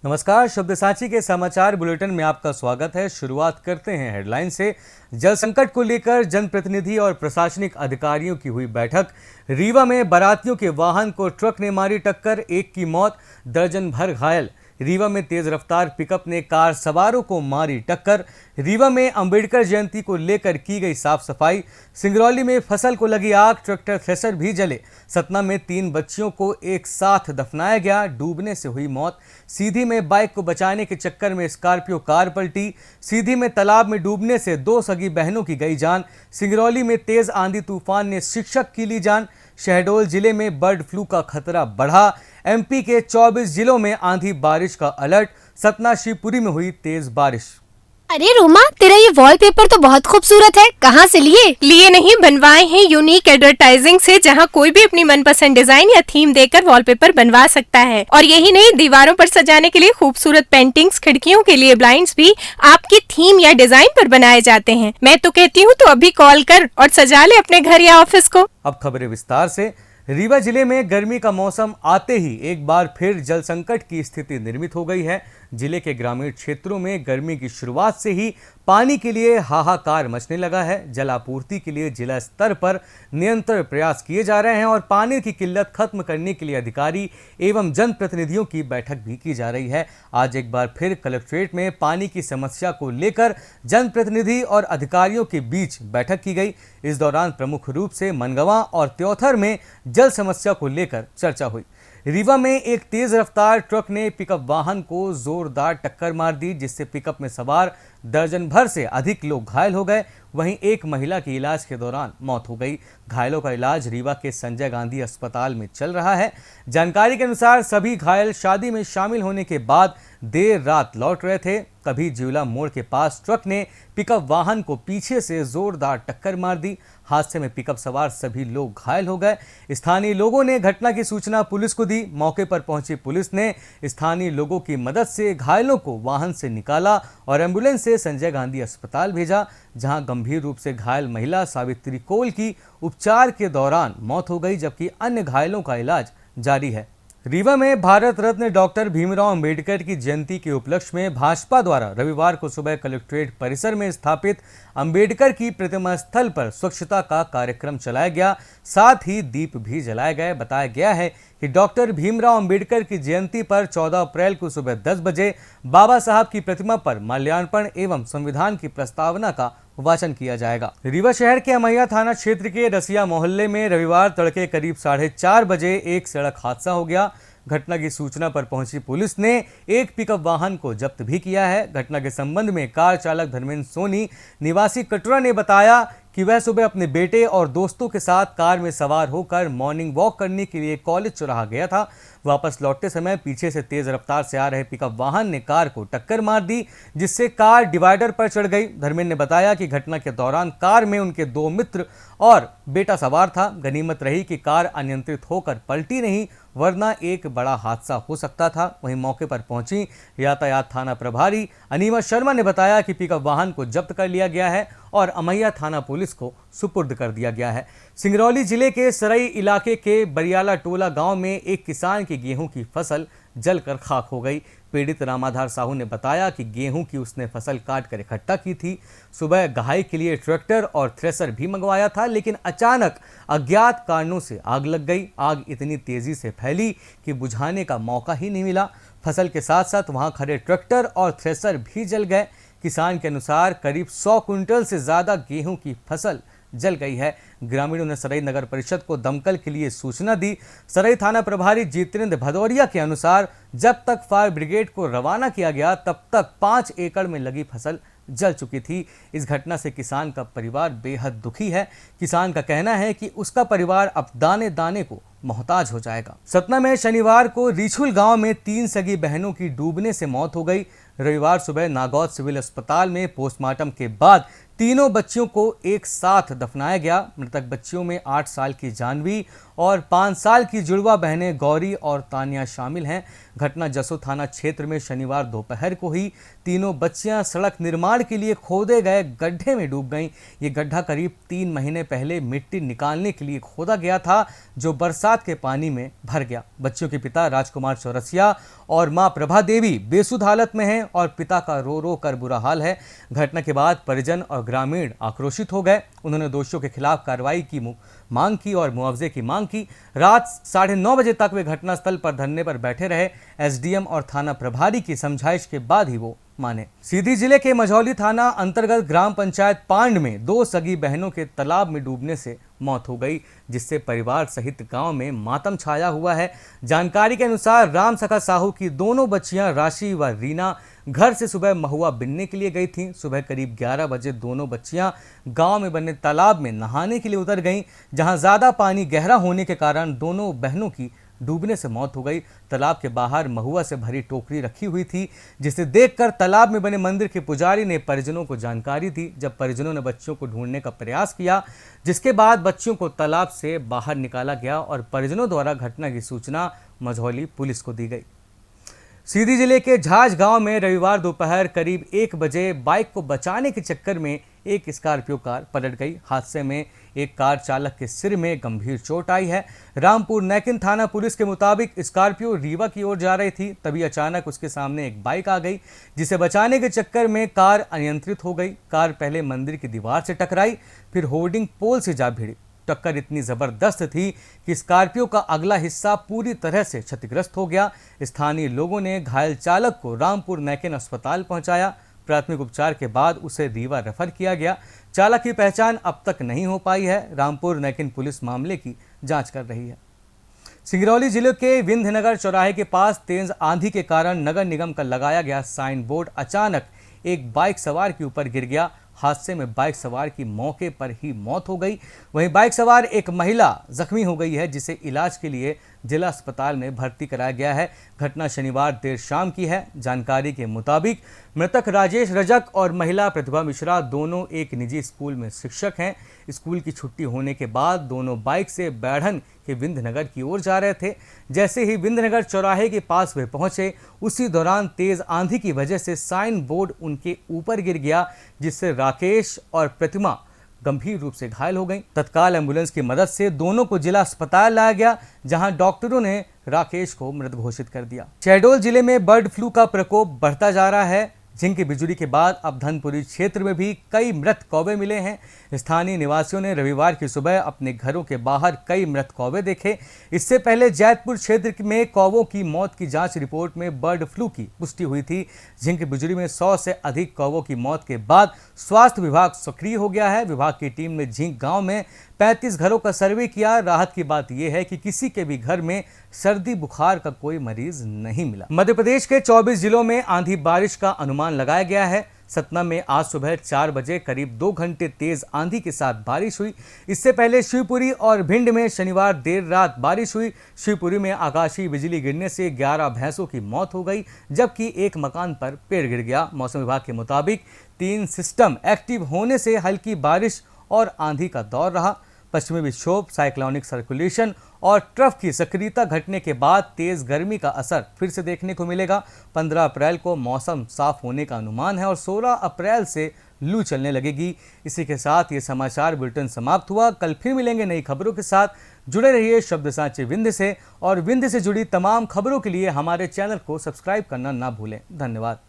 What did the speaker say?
नमस्कार, शब्द सांची के समाचार बुलेटिन में आपका स्वागत है। शुरुआत करते हैं हेडलाइन से। जल संकट को लेकर जनप्रतिनिधि और प्रशासनिक अधिकारियों की हुई बैठक। रीवा में बारातियों के वाहन को ट्रक ने मारी टक्कर, एक की मौत, दर्जन भर घायल। रीवा में तेज रफ्तार पिकअप ने कार सवारों को मारी टक्कर। रीवा में अंबेडकर जयंती को लेकर की गई साफ सफाई। सिंगरौली में फसल को लगी आग, ट्रैक्टर थ्रेसर भी जले। सतना में 3 बच्चियों को एक साथ दफनाया गया, डूबने से हुई मौत। सीधी में बाइक को बचाने के चक्कर में स्कॉर्पियो कार पलटी। सीधी में तालाब में डूबने से 2 सगी बहनों की गई जान। सिंगरौली में तेज आंधी तूफान ने शिक्षक की ली जान। शहडोल जिले में बर्ड फ्लू का खतरा बढ़ा। एमपी के 24 जिलों में आंधी बारिश का अलर्ट। सतना शिवपुरी में हुई तेज बारिश। अरे रोमा, तेरा ये वॉलपेपर तो बहुत खूबसूरत है। कहाँ से लिए नहीं, बनवाए हैं यूनिक एडवर्टाइजिंग से, जहाँ कोई भी अपनी मनपसंद डिजाइन या थीम देकर वॉलपेपर बनवा सकता है। और यही नहीं, दीवारों पर सजाने के लिए खूबसूरत पेंटिंग्स, खिड़कियों के लिए ब्लाइंड्स भी आपकी थीम या डिजाइन पर बनाए जाते हैं। मैं तो कहती हूँ तो अभी कॉल कर और सजा ले अपने घर या ऑफिस को। अब खबरें विस्तार से। रीवा जिले में गर्मी का मौसम आते ही एक बार फिर जल संकट की स्थिति निर्मित हो गई है। जिले के ग्रामीण क्षेत्रों में गर्मी की शुरुआत से ही पानी के लिए हाहाकार मचने लगा है। जल आपूर्ति के लिए जिला स्तर पर निरंतर प्रयास किए जा रहे हैं और पानी की किल्लत खत्म करने के लिए अधिकारी एवं जनप्रतिनिधियों की बैठक भी की जा रही है। आज एक बार फिर कलेक्ट्रेट में पानी की समस्या को लेकर जनप्रतिनिधि और अधिकारियों के बीच बैठक की गई। इस दौरान प्रमुख रूप से मनगवा और त्योथर में जल समस्या को लेकर चर्चा हुई। रीवा में एक तेज रफ्तार ट्रक ने पिकअप वाहन को जोरदार टक्कर मार दी, जिससे पिकअप में सवार दर्जन भर से अधिक लोग घायल हो गए। वहीं एक महिला की इलाज के दौरान मौत हो गई। घायलों का इलाज रीवा के संजय गांधी अस्पताल में चल रहा है। जानकारी के अनुसार सभी घायल शादी में शामिल होने के बाद देर रात लौट रहे थे। तभी जिवला मोड़ के पास ट्रक ने पिकअप वाहन को पीछे से जोरदार टक्कर मार दी। हादसे में पिकअप सवार सभी लोग घायल हो गए। स्थानीय लोगों ने घटना की सूचना पुलिस को दी। मौके पर पहुंची पुलिस ने स्थानीय लोगों की मदद से घायलों को वाहन से निकाला और एम्बुलेंस से संजय गांधी अस्पताल भेजा, जहां गंभीर रूप से घायल महिला सावित्री कोल की उपचार के दौरान मौत हो गई, जबकि अन्य घायलों का इलाज जारी है। रीवा में भारत रत्न डॉक्टर भीमराव अंबेडकर की जयंती के उपलक्ष्य में भाजपा द्वारा रविवार को सुबह कलेक्ट्रेट परिसर में स्थापित अंबेडकर की प्रतिमा स्थल पर स्वच्छता का कार्यक्रम चलाया गया। साथ ही दीप भी जलाए गए। बताया गया है कि डॉक्टर भीमराव अंबेडकर की जयंती पर 14 अप्रैल को सुबह 10 बजे बाबा साहब की प्रतिमा पर माल्यार्पण एवं संविधान की प्रस्तावना का वाचन किया जाएगा। रीवा शहर के अमैया थाना क्षेत्र के रसिया मोहल्ले में रविवार तड़के करीब 4:30 बजे एक सड़क हादसा हो गया। घटना की सूचना पर पहुंची पुलिस ने एक पिकअप वाहन को जब्त भी किया है। घटना के संबंध में कार चालक धर्मेंद्र सोनी निवासी कटरा ने बताया कि वह सुबह अपने बेटे और दोस्तों के साथ कार में सवार होकर मॉर्निंग वॉक करने के लिए कॉलेज चौराहा गया था। वापस लौटते समय पीछे से तेज रफ्तार से आ रहे पिकअप वाहन ने कार को टक्कर मार दी, जिससे कार डिवाइडर पर चढ़ गई। धर्मेंद्र ने बताया कि घटना के दौरान कार में उनके 2 मित्र और बेटा सवार था। गनीमत रही कि कार अनियंत्रित होकर पलटी नहीं, वरना एक बड़ा हादसा हो सकता था। वहीं मौके पर पहुंची यातायात थाना प्रभारी अनीमा शर्मा ने बताया कि पिकअप वाहन को जब्त कर लिया गया है और अमैया थाना पुलिस को सुपुर्द कर दिया गया है। सिंगरौली जिले के सरई इलाके के बरियाला टोला गांव में एक किसान की गेहूं की फसल जलकर खाक हो गई। पीड़ित रामाधार साहू ने बताया कि गेहूं की उसने फसल काट कर इकट्ठा की थी। सुबह गहाई के लिए ट्रैक्टर और थ्रेसर भी मंगवाया था, लेकिन अचानक अज्ञात कारणों से आग लग गई। आग इतनी तेजी से फैली कि बुझाने का मौका ही नहीं मिला। फसल के साथ साथ वहां खड़े ट्रैक्टर और थ्रेसर भी जल गए। किसान के अनुसार करीब 100 क्विंटल से ज्यादा गेहूं की फसल जल गई है। ग्रामीणों ने सरई नगर परिषद को दमकल के लिए सूचना दी। सरई थाना प्रभारी जितेंद्र भदौरिया के अनुसार जब तक फायर ब्रिगेड को रवाना किया गया तब तक 5 एकड़ में लगी फसल जल चुकी थी। इस घटना से किसान का परिवार बेहद दुखी है। किसान का कहना है कि उसका परिवार अब दाने दाने को मोहताज हो जाएगा। सतना में शनिवार को रिछुल गांव में 3 सगी बहनों की डूबने से मौत हो गई। रविवार सुबह नागौद सिविल अस्पताल में पोस्टमार्टम के बाद तीनों बच्चियों को एक साथ दफनाया गया। मृतक बच्चियों में 8 साल की जानवी और 5 साल की जुड़वा बहनें गौरी और तानिया शामिल हैं। घटना जसों थाना क्षेत्र में शनिवार दोपहर को ही तीनों बच्चियां सड़क निर्माण के लिए खोदे गए गड्ढे में डूब गईं। ये गड्ढा करीब 3 महीने पहले मिट्टी निकालने के लिए खोदा गया था, जो बरसात के पानी में भर गया। बच्चियों के पिता राजकुमार चौरसिया और मां प्रभा देवी बेसुध हालत में हैं और पिता का रो रो कर बुरा हाल है। घटना के बाद परिजन और ग्रामीण आक्रोशित हो गए। उन्होंने दोषियों के खिलाफ कार्रवाई की मांग की और मुआवजे की मांग की। रात 9:30 बजे तक वे घटनास्थल पर धरने पर बैठे रहे। एसडीएम और थाना प्रभारी की समझाइश के बाद ही वो माने। सीधी जिले के मझौली थाना अंतर्गत ग्राम पंचायत पांड में 2 सगी बहनों के तालाब में डूबने से मौत हो गई, जिससे परिवार सहित गांव में मातम छाया हुआ है। जानकारी के अनुसार राम सखा साहू की दोनों बच्चियां राशि व रीना घर से सुबह महुआ बिनने के लिए गई थीं। सुबह करीब 11 बजे दोनों बच्चियां गांव में बने तालाब में नहाने के लिए उतर गईं, जहां ज्यादा पानी गहरा होने के कारण दोनों बहनों की डूबने से मौत हो गई। तालाब के बाहर महुआ से भरी टोकरी रखी हुई थी, जिसे देखकर तालाब में बने मंदिर के पुजारी ने परिजनों को जानकारी दी। जब परिजनों ने बच्चियों को ढूंढने का प्रयास किया, जिसके बाद बच्चियों को तालाब से बाहर निकाला गया और परिजनों द्वारा घटना की सूचना मझौली पुलिस को दी गई। सीधी जिले के झाज गांव में रविवार दोपहर करीब 1 बजे बाइक को बचाने के चक्कर में एक स्कॉर्पियो कार पलट गई। हादसे में एक कार चालक के सिर में गंभीर चोट आई है। रामपुर नैकिन थाना पुलिस के मुताबिक स्कॉर्पियो रीवा की ओर जा रही थी, तभी अचानक उसके सामने एक बाइक आ गई, जिसे बचाने के चक्कर में कार अनियंत्रित हो गई। कार पहले मंदिर की दीवार से टकराई, फिर होर्डिंग पोल से जा भिड़ी। टक्कर इतनी जबरदस्त थी कि स्कॉर्पियो का अगला हिस्सा पूरी तरह से क्षतिग्रस्त हो गया। स्थानीय लोगों ने घायल चालक को रामपुर नैकिन अस्पताल पहुंचाया। प्राथमिक उपचार के बाद उसे रीवा रेफर किया गया। चालक की पहचान अब तक नहीं हो पाई है। रामपुर नैकिन पुलिस मामले की जांच कर रही है। सिंगरौली जिले के विंध्यनगर चौराहे के पास तेज आंधी के कारण नगर निगम का लगाया गया साइन बोर्ड अचानक एक बाइक सवार के ऊपर गिर गया। हादसे में बाइक सवार की मौके पर ही मौत हो गई। वहीं बाइक सवार एक महिला जख्मी हो गई है, जिसे इलाज के लिए जिला अस्पताल में भर्ती कराया गया है। घटना शनिवार देर शाम की है। जानकारी के मुताबिक मृतक राजेश रजक और महिला प्रतिभा मिश्रा दोनों एक निजी स्कूल में शिक्षक हैं। स्कूल की छुट्टी होने के बाद दोनों बाइक से बैढ़न के विंध्यनगर की ओर जा रहे थे। जैसे ही विंध्यनगर चौराहे के पास वे पहुंचे, उसी दौरान तेज आंधी की वजह से साइन बोर्ड उनके ऊपर गिर गया, जिससे राकेश और प्रतिमा गंभीर रूप से घायल हो गई। तत्काल एम्बुलेंस की मदद से दोनों को जिला अस्पताल लाया गया, जहां डॉक्टरों ने राकेश को मृत घोषित कर दिया। शहडोल जिले में बर्ड फ्लू का प्रकोप बढ़ता जा रहा है। झिंक की बिजुली के बाद अब धनपुरी क्षेत्र में भी कई मृत कौवे मिले हैं। स्थानीय निवासियों ने रविवार की सुबह अपने घरों के बाहर कई मृत कौवे देखे। इससे पहले जैतपुर क्षेत्र में कौवों की मौत की जांच रिपोर्ट में बर्ड फ्लू की पुष्टि हुई थी। झिंक बिजुली में 100 से अधिक कौवों की मौत के बाद स्वास्थ्य विभाग सक्रिय हो गया है। विभाग की टीम ने झिंक गांव में 35 घरों का सर्वे किया। राहत की बात यह है कि किसी के भी घर में सर्दी बुखार का कोई मरीज नहीं मिला। मध्य प्रदेश के 24 जिलों में आंधी बारिश का अनुमान लगाया गया है। सतना में आज सुबह 4 बजे करीब 2 घंटे तेज आंधी के साथ बारिश हुई। इससे पहले शिवपुरी और भिंड में शनिवार देर रात बारिश हुई। शिवपुरी में आकाशीय बिजली गिरने से 11 भैंसों की मौत हो गई, जबकि एक मकान पर पेड़ गिर गया। मौसम विभाग के मुताबिक 3 सिस्टम एक्टिव होने से हल्की बारिश और आंधी का दौर रहा। पश्चिमी विक्षोभ, साइक्लोनिक सर्कुलेशन और ट्रफ की सक्रियता घटने के बाद तेज गर्मी का असर फिर से देखने को मिलेगा। 15 अप्रैल को मौसम साफ होने का अनुमान है और 16 अप्रैल से लू चलने लगेगी। इसी के साथ ये समाचार बुलेटिन समाप्त हुआ। कल फिर मिलेंगे नई खबरों के साथ। जुड़े रहिए शब्द सांचे विंध्य से, और विंध्य से जुड़ी तमाम खबरों के लिए हमारे चैनल को सब्सक्राइब करना ना भूलें। धन्यवाद।